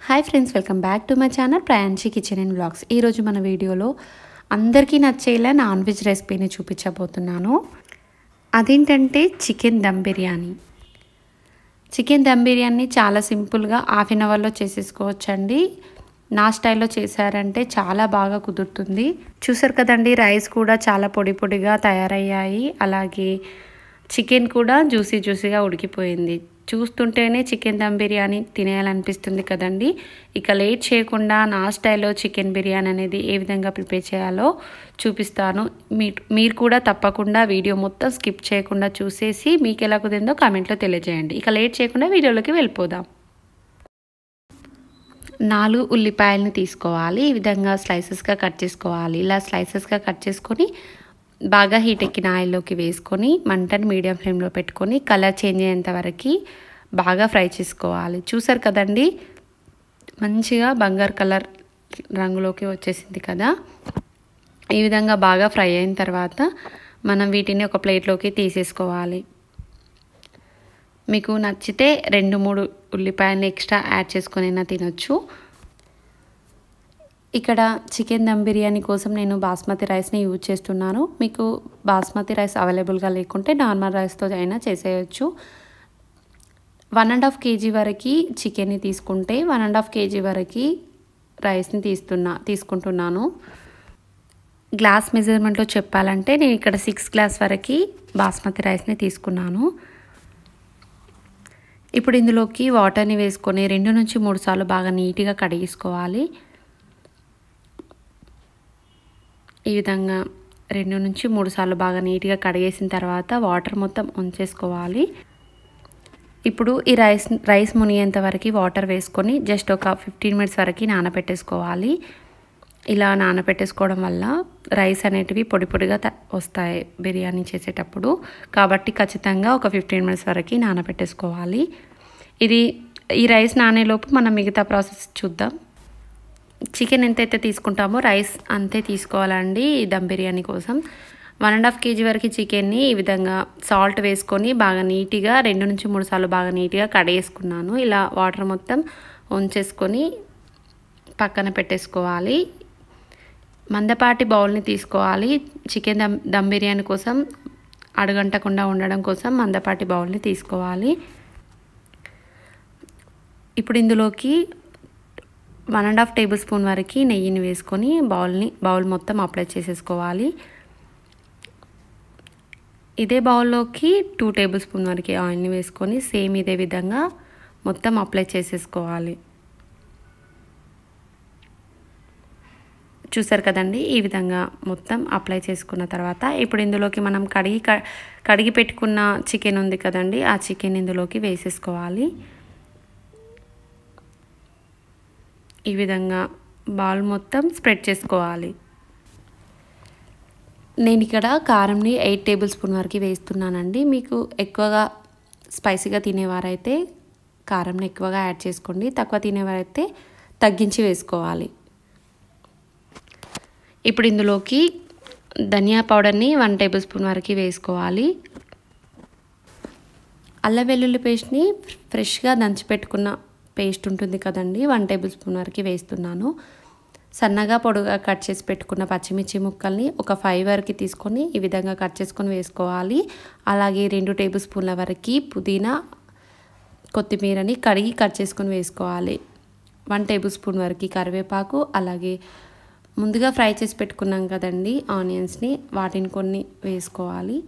Hi friends, welcome back to my channel Priyanshi kitchen and vlogs. ఈరోజు మన వీడియోలో అందరికీ నచ్చేలా నాన్ వెజ్ రెసిపీని చూపించబోతున్నాను. అదేంటంటే చికెన్ దమ్ బిర్యానీ. చికెన్ దమ్ బిర్యానీ చాలా సింపుల్గా హాఫ్ అన్ అవర్లో చేసేసుకోవచ్చండి. నా స్టైల్లో చేశారంటే చాలా బాగా కుదురుతుంది. చూసారు కదండి, రైస్ కూడా చాలా పొడి పొడిగా తయారయ్యాయి. అలాగే చికెన్ కూడా జ్యూసీగా ఉడికిపోయింది. చూస్తుంటేనే చికెన్ దమ్ బిర్యానీ తినేయాలనిపిస్తుంది కదండి. ఇక లేట్ చేయకుండా నా స్టైల్లో చికెన్ బిర్యానీ అనేది ఏ విధంగా ప్రిపేర్ చేయాలో చూపిస్తాను. మీరు కూడా తప్పకుండా వీడియో మొత్తం స్కిప్ చేయకుండా చూసేసి మీకు ఎలా కుదిరిందో కామెంట్లో తెలియజేయండి. ఇక లేట్ చేయకుండా వీడియోలోకి వెళ్ళిపోదాం. 4 ఉల్లిపాయలని తీసుకోవాలి. ఈ విధంగా స్లైసెస్గా కట్ చేసుకోవాలి. ఇలా స్లైసెస్గా కట్ చేసుకొని బాగా హీట్ ఎక్కిన ఆయిల్లోకి వేసుకొని మంటని మీడియం ఫ్లేమ్లో పెట్టుకొని కలర్ చేంజ్ అయ్యేంత వరకు బాగా ఫ్రై చేసుకోవాలి. చూసారు కదండి, మంచిగా బంగారు కలర్ రంగులోకి వచ్చేసింది కదా. ఈ విధంగా బాగా ఫ్రై అయిన తర్వాత మనం వీటిని ఒక ప్లేట్లోకి తీసేసుకోవాలి. మీకు నచ్చితే 2-3 ఉల్లిపాయలు ఎక్స్ట్రా యాడ్ చేసుకొనైనా తినొచ్చు. ఇక్కడ చికెన్ దమ్ బిర్యానీ కోసం నేను బాస్మతి రైస్ని యూజ్ చేస్తున్నాను. మీకు బాస్మతి రైస్ అవైలబుల్గా లేకుంటే నార్మల్ రైస్తో అయినా చేసేయచ్చు. 1.5 kg వరకు చికెన్ని తీసుకుంటే 1.5 kg వరకు రైస్ని తీసుకుంటున్నాను. గ్లాస్ మెజర్మెంట్లో చెప్పాలంటే నేను ఇక్కడ 6 గ్లాస్ వరకు బాస్మతి రైస్ని తీసుకున్నాను. ఇప్పుడు ఇందులోకి వాటర్ని వేసుకొని 2 నుంచి 3 సార్లు బాగా నీట్గా కడిగేసుకోవాలి. ఈ విధంగా 2 నుంచి 3 సార్లు బాగా నీట్గా కడిగేసిన తర్వాత వాటర్ మొత్తం ఉంచేసుకోవాలి. ఇప్పుడు ఈ రైస్ మునిగేంత వరకు వాటర్ వేసుకొని జస్ట్ ఒక 15 మినిట్స్ వరకు నానబెట్టేసుకోవాలి. ఇలా నానబెట్టేసుకోవడం వల్ల రైస్ అనేటివి పొడి పొడిగా వస్తాయి బిర్యానీ చేసేటప్పుడు. కాబట్టి ఖచ్చితంగా ఒక 15 మినిట్స్ వరకు నానబెట్టేసుకోవాలి. ఈ రైస్ నానేలోపు మనం మిగతా ప్రాసెస్ చూద్దాం. చికెన్ ఎంతైతే తీసుకుంటామో రైస్ అంతే తీసుకోవాలండి. ఈ దమ్ బిర్యానీ కోసం 1.5 kg వరకు చికెన్ని ఈ విధంగా సాల్ట్ వేసుకొని బాగా నీట్గా 2 నుంచి 3 సార్లు బాగా నీట్గా కడిగేసుకున్నాను. ఇలా వాటర్ మొత్తం ఉంచేసుకొని పక్కన పెట్టేసుకోవాలి. మందపాటి బౌల్ని తీసుకోవాలి. చికెన్ దమ్ బిర్యానీ కోసం అడగంటకుండా ఉండడం కోసం మందపాటి బౌల్ని తీసుకోవాలి. ఇప్పుడు ఇందులోకి 1.5 టేబుల్ స్పూన్ వరకు నెయ్యిని వేసుకొని బౌల్ మొత్తం అప్లై చేసేసుకోవాలి. ఇదే బౌల్లోకి 2 టేబుల్ స్పూన్ వరకు ఆయిల్ని వేసుకొని సేమ్ ఇదే విధంగా మొత్తం అప్లై చేసేసుకోవాలి. చూసారు కదండి, ఈ విధంగా మొత్తం అప్లై చేసుకున్న తర్వాత ఇప్పుడు ఇందులోకి మనం కడిగి పెట్టుకున్న చికెన్ ఉంది కదండి, ఆ చికెన్ ఇందులోకి వేసేసుకోవాలి. ఈ విధంగా బౌల్ మొత్తం స్ప్రెడ్ చేసుకోవాలి. నేను ఇక్కడ కారంని 8 టేబుల్ స్పూన్ వరకు వేస్తున్నానండి. మీకు ఎక్కువగా స్పైసీగా తినేవారైతే కారంని ఎక్కువగా యాడ్ చేసుకోండి. తక్కువ తినేవారైతే తగ్గించి వేసుకోవాలి. ఇప్పుడు ఇందులోకి ధనియా పౌడర్ని 1 టేబుల్ స్పూన్ వరకు వేసుకోవాలి. అల్లం వెల్లుల్లి పేస్ట్ని ఫ్రెష్గా దంచిపెట్టుకున్న పేస్ట్ ఉంటుంది కదండి, 1 టేబుల్ స్పూన్ వరకు వేస్తున్నాను. సన్నగా పొడుగా కట్ చేసి పెట్టుకున్న పచ్చిమిర్చి ముక్కల్ని ఒక 5 వరకు తీసుకొని ఈ విధంగా కట్ చేసుకొని వేసుకోవాలి. అలాగే 2 టేబుల్ స్పూన్ల వరకు పుదీనా కొత్తిమీరని కడిగి కట్ చేసుకొని వేసుకోవాలి. 1 టేబుల్ స్పూన్ వరకు కరివేపాకు, అలాగే ముందుగా ఫ్రై చేసి పెట్టుకున్నాం కదండి ఆనియన్స్ని, వాటిని కొన్ని వేసుకోవాలి.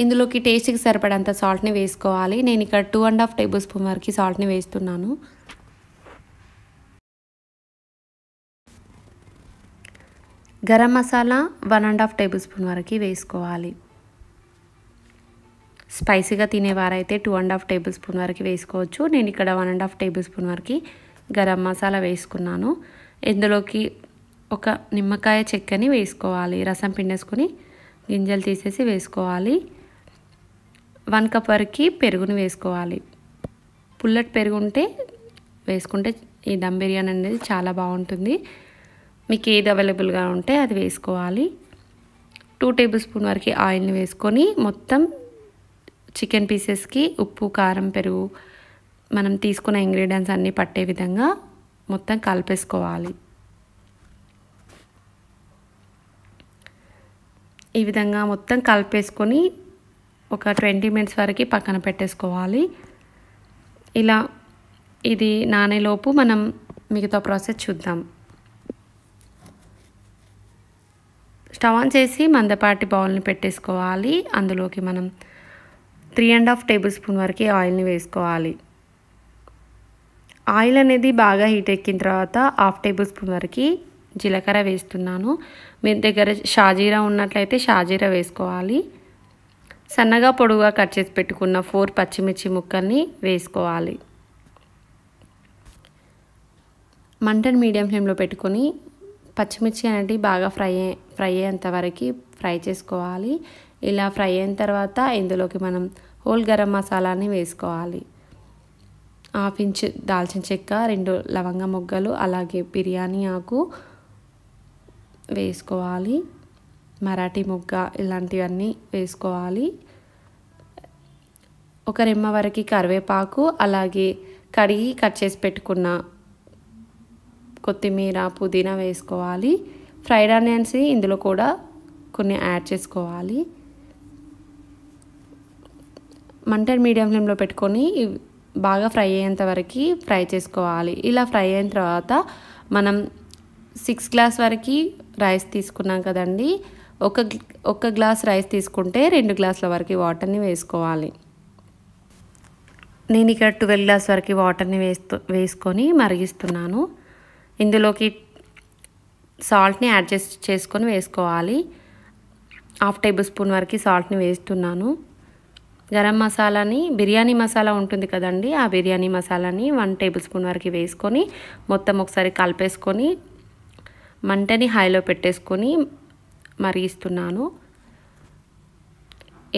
ఇందులోకి టేస్ట్కి సరిపడంత సాల్ట్ని వేసుకోవాలి. నేను ఇక్కడ 2.5 టేబుల్ స్పూన్ వరకు సాల్ట్ని వేస్తున్నాను. గరం మసాలా 1.5 టేబుల్ స్పూన్ వరకు వేసుకోవాలి. స్పైసీగా తినేవారైతే 2.5 టేబుల్ స్పూన్ వరకు వేసుకోవచ్చు. నేను ఇక్కడ 1.5 టేబుల్ స్పూన్ వరకు గరం మసాలా వేసుకున్నాను. ఇందులోకి ఒక నిమ్మకాయ చెక్కని వేసుకోవాలి. రసం పిండేసుకొని గింజలు తీసేసి వేసుకోవాలి. 1 కప్ వరకు పెరుగుని వేసుకోవాలి. పుల్లటి పెరుగు ఉంటే వేసుకుంటే ఈ దమ్ బిర్యానీ అనేది చాలా బాగుంటుంది. మీకు ఏది అవైలబుల్గా ఉంటే అది వేసుకోవాలి. 2 టేబుల్ స్పూన్ వరకు ఆయిల్ని వేసుకొని మొత్తం చికెన్ పీసెస్కి ఉప్పు, కారం, పెరుగు మనం తీసుకున్న ఇంగ్రీడియంట్స్ అన్నీ పట్టే విధంగా మొత్తం కలిపేసుకోవాలి. ఈ విధంగా మొత్తం కలిపేసుకొని ఒక 20 మినిట్స్ వరకు పక్కన పెట్టేసుకోవాలి. ఇలా ఇది నానేలోపు మనం మిగతా ప్రాసెస్ చూద్దాం. స్టవ్ ఆన్ చేసి మందపాటి బౌల్ని పెట్టేసుకోవాలి. అందులోకి మనం 3.5 టేబుల్ స్పూన్ వరకు ఆయిల్ని వేసుకోవాలి. ఆయిల్ అనేది బాగా హీట్ ఎక్కిన తర్వాత 1/2 టేబుల్ స్పూన్ వరకు జీలకర్ర వేస్తున్నాను. మీ దగ్గర షాజీరా ఉన్నట్లయితే షాజీరా వేసుకోవాలి. సన్నగా పొడుగుగా కట్ చేసి పెట్టుకున్న 4 పచ్చిమిర్చి ముక్కల్ని వేసుకోవాలి. మంటను మీడియం ఫ్లేమ్లో పెట్టుకొని పచ్చిమిర్చి అనేది బాగా ఫ్రై అయ్యేంత వరకు ఫ్రై చేసుకోవాలి. ఇలా ఫ్రై అయిన తర్వాత ఇందులోకి మనం హోల్ గరం మసాలాని వేసుకోవాలి. 1/2 ఇంచ్ దాల్చిన చెక్క, 2 లవంగ మొగ్గలు, అలాగే బిర్యానీ ఆకు వేసుకోవాలి. మరాఠీ మొగ్గ ఇలాంటివన్నీ వేసుకోవాలి. ఒక రెమ్మ వరకు కరివేపాకు, అలాగే కడిగి కట్ చేసి పెట్టుకున్న కొత్తిమీర, పుదీనా వేసుకోవాలి. ఫ్రైడ్ ఆనియన్స్ ఇందులో కూడా కొన్ని యాడ్ చేసుకోవాలి. మంటను మీడియం ఫ్లేమ్లో పెట్టుకొని బాగా ఫ్రై అయ్యేంత వరకు ఫ్రై చేసుకోవాలి. ఇలా ఫ్రై అయిన తర్వాత మనం 6 గ్లాస్ వరకు రైస్ తీసుకున్నాం కదండి. ఒక గ్లాస్ రైస్ తీసుకుంటే 2 గ్లాసుల వరకు వాటర్ని వేసుకోవాలి. నేను ఇక్కడ 12 గ్లాస్ వరకు వాటర్ని వేసుకొని మరిగిస్తున్నాను. ఇందులోకి సాల్ట్ని యాడ్ చేసుకొని వేసుకోవాలి. 1/2 టేబుల్ స్పూన్ వరకు సాల్ట్ని వేస్తున్నాను. గరం మసాలాని, బిర్యానీ మసాలా ఉంటుంది కదండి, ఆ బిర్యానీ మసాలాని 1 టేబుల్ స్పూన్ వరకు వేసుకొని మొత్తం ఒకసారి కలిపేసుకొని మంటని హైలో పెట్టేసుకొని మరిగిస్తున్నాను.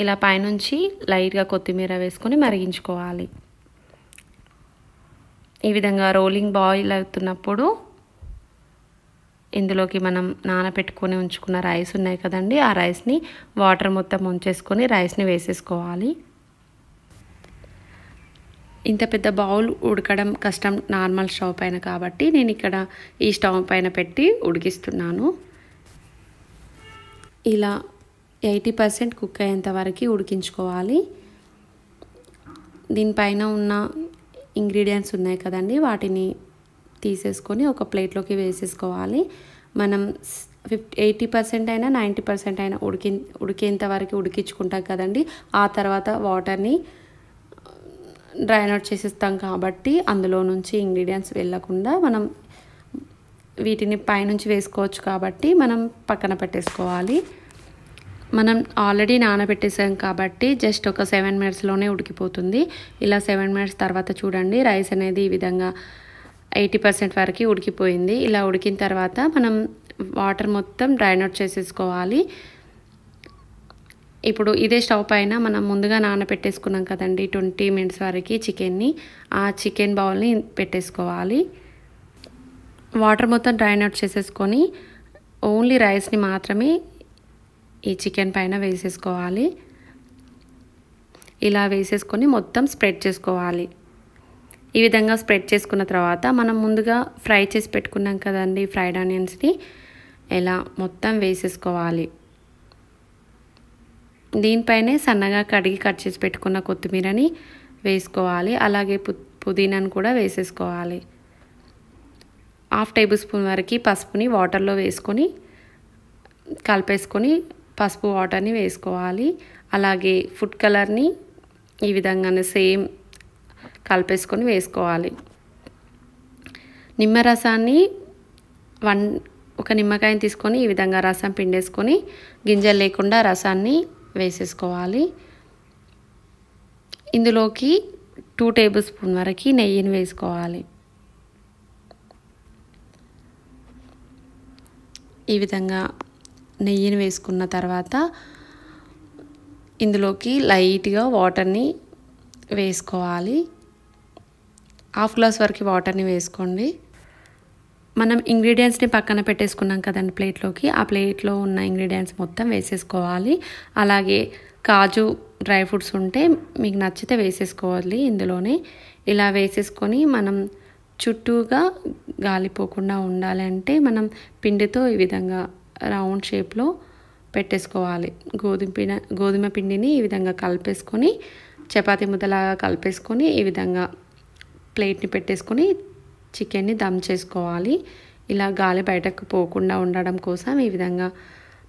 ఇలా పైనుంచి లైట్గా కొత్తిమీర వేసుకొని మరిగించుకోవాలి. ఈ విధంగా రోలింగ్ బాయిల్ అవుతున్నప్పుడు ఇందులోకి మనం నానబెట్టుకొని ఉంచుకున్న రైస్ ఉన్నాయి కదండి, ఆ రైస్ని వాటర్ మొత్తం ఉంచేసుకొని రైస్ని వేసేసుకోవాలి. ఇంత పెద్ద బౌల్ ఉడకడం కష్టం నార్మల్ స్టవ్ పైన కాబట్టి నేను ఇక్కడ ఈ స్టవ్ పైన పెట్టి ఉడికిస్తున్నాను. ఇలా 80% కుక్ అయ్యేంత వరకు ఉడికించుకోవాలి. దీనిపైన ఉన్న ఇంగ్రీడియంట్స్ ఉన్నాయి కదండి, వాటిని తీసేసుకొని ఒక ప్లేట్లోకి వేసేసుకోవాలి. మనం 80% అయినా 90% అయినా ఉడికేంత వరకు ఉడికించుకుంటాం కదండి. ఆ తర్వాత వాటర్ని డ్రైన్ అవుట్ చేసేస్తాం కాబట్టి అందులో నుంచి ఇంగ్రీడియంట్స్ వెళ్ళకుండా మనం వీటిని పైనుంచి వేసుకోవచ్చు కాబట్టి మనం పక్కన పెట్టేసుకోవాలి. మనం ఆల్రెడీ నానబెట్టేసాం కాబట్టి జస్ట్ ఒక 7 మినిట్స్లోనే ఉడికిపోతుంది. ఇలా 7 మినిట్స్ తర్వాత చూడండి, రైస్ అనేది ఈ విధంగా 80% వరకు ఉడికిపోయింది. ఇలా ఉడికిన తర్వాత మనం వాటర్ మొత్తం డ్రైన్ అవుట్ చేసేసుకోవాలి. ఇప్పుడు ఇదే స్టవ్ పైన మనం ముందుగా నానబెట్టేసుకున్నాం కదండి 20 మినిట్స్ వరకు చికెన్ని, ఆ చికెన్ బౌల్ని పెట్టేసుకోవాలి. వాటర్ మొత్తం డ్రైన్ అవుట్ చేసేసుకొని ఓన్లీ రైస్ని మాత్రమే ఈ చికెన్ పైన వేసేసుకోవాలి. ఇలా వేసేసుకొని మొత్తం స్ప్రెడ్ చేసుకోవాలి. ఈ విధంగా స్ప్రెడ్ చేసుకున్న తర్వాత మనం ముందుగా ఫ్రై చేసి పెట్టుకున్నాం కదండి ఫ్రైడ్ ఆనియన్స్ని ఇలా మొత్తం వేసేసుకోవాలి. దీనిపైనే సన్నగా కడిగి కట్ చేసి పెట్టుకున్న కొత్తిమీరని వేసుకోవాలి. అలాగే పుదీనాను కూడా వేసేసుకోవాలి. 1/2 టేబుల్ స్పూన్ వరకు పసుపుని వాటర్లో వేసుకొని కలిపేసుకొని పసుపు వాటర్ని వేసుకోవాలి. అలాగే ఫుడ్ కలర్ని ఈ విధంగానే సేమ్ కలిపేసుకొని వేసుకోవాలి. నిమ్మరసాన్ని ఒక నిమ్మకాయని తీసుకొని ఈ విధంగా రసం పిండేసుకొని గింజలు లేకుండా రసాన్ని వేసేసుకోవాలి. ఇందులోకి 2 టేబుల్ స్పూన్ వరకు నెయ్యిని వేసుకోవాలి. ఈ విధంగా నెయ్యిని వేసుకున్న తర్వాత ఇందులోకి లైట్గా వాటర్ని వేసుకోవాలి. 1/2 గ్లాస్ వరకు వాటర్ని వేసుకోండి. మనం ఇంగ్రీడియంట్స్ని పక్కన పెట్టేసుకున్నాం కదండి ప్లేట్లోకి, ఆ ప్లేట్లో ఉన్న ఇంగ్రీడియంట్స్ మొత్తం వేసేసుకోవాలి. అలాగే కాజు డ్రై ఫ్రూట్స్ ఉంటే మీకు నచ్చితే వేసేసుకోవాలి ఇందులోనే. ఇలా వేసేసుకొని మనం చుట్టూగా గాలిపోకుండా ఉండాలంటే మనం పిండితో ఈ విధంగా రౌండ్ షేప్లో పెట్టేసుకోవాలి. గోధుమ పిండిని ఈ విధంగా కలిపేసుకొని చపాతీ ముద్దలాగా కలిపేసుకొని ఈ విధంగా ప్లేట్ని పెట్టేసుకొని చికెన్ని దమ్ చేసుకోవాలి. ఇలా గాలి బయటకు పోకుండా ఉండడం కోసం ఈ విధంగా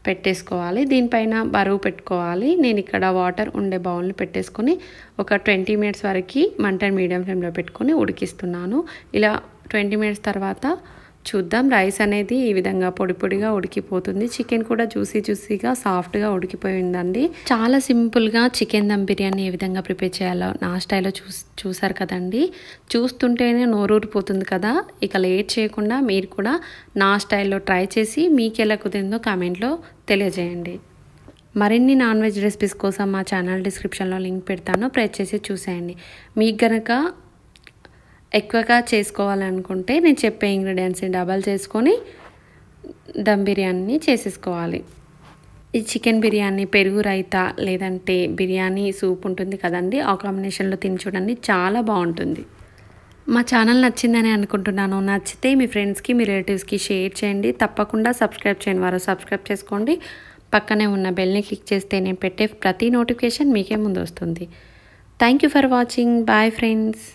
పెట్టేసుకోవాలి. దీనిపైన బరువు పెట్టుకోవాలి. నేను ఇక్కడ వాటర్ ఉండే బౌల్ని పెట్టేసుకొని ఒక 20 మినిట్స్ వరకు మంటని మీడియం ఫ్లేమ్లో పెట్టుకొని ఉడికిస్తున్నాను. ఇలా 20 మినిట్స్ తర్వాత చూద్దాం. రైస్ అనేది ఈ విధంగా పొడి పొడిగా ఉడికిపోతుంది. చికెన్ కూడా జ్యూసీగా సాఫ్ట్గా ఉడికిపోయిందండి. చాలా సింపుల్గా చికెన్ దమ్ బిర్యానీ ఏ విధంగా ప్రిపేర్ చేయాలో నా స్టైల్లో చూసారు కదండి. చూస్తుంటేనే నోరూరిపోతుంది కదా. ఇక లేట్ చేయకుండా మీరు కూడా నా స్టైల్లో ట్రై చేసి మీకు ఎలా కుదిరిందో కామెంట్లో తెలియజేయండి. మరిన్ని నాన్ వెజ్ రెసిపీస్ కోసం మా ఛానల్ డిస్క్రిప్షన్లో లింక్ పెడతాను. ప్రెస్ చేసి చూసేయండి. మీకు గనక ఎక్కువగా చేసుకోవాలనుకుంటే నేను చెప్పే ఇంగ్రీడియంట్స్ని డబల్ చేసుకొని దమ్ బిర్యానీ చేసేసుకోవాలి. ఈ చికెన్ బిర్యానీ పెరుగు రైతా లేదంటే బిర్యానీ సూప్ ఉంటుంది కదండి, ఆ కాంబినేషన్లో తిని చూడండి, చాలా బాగుంటుంది. మా ఛానల్ నచ్చిందని అనుకుంటున్నాను. నచ్చితే మీ ఫ్రెండ్స్కి మీ రిలేటివ్స్కి షేర్ చేయండి. తప్పకుండా సబ్స్క్రైబ్ చేయని వారు సబ్స్క్రైబ్ చేసుకోండి. పక్కనే ఉన్న బెల్ని క్లిక్ చేస్తే నేను పెట్టే ప్రతి నోటిఫికేషన్ మీకే ముందు వస్తుంది. Thank you for watching. Bye friends.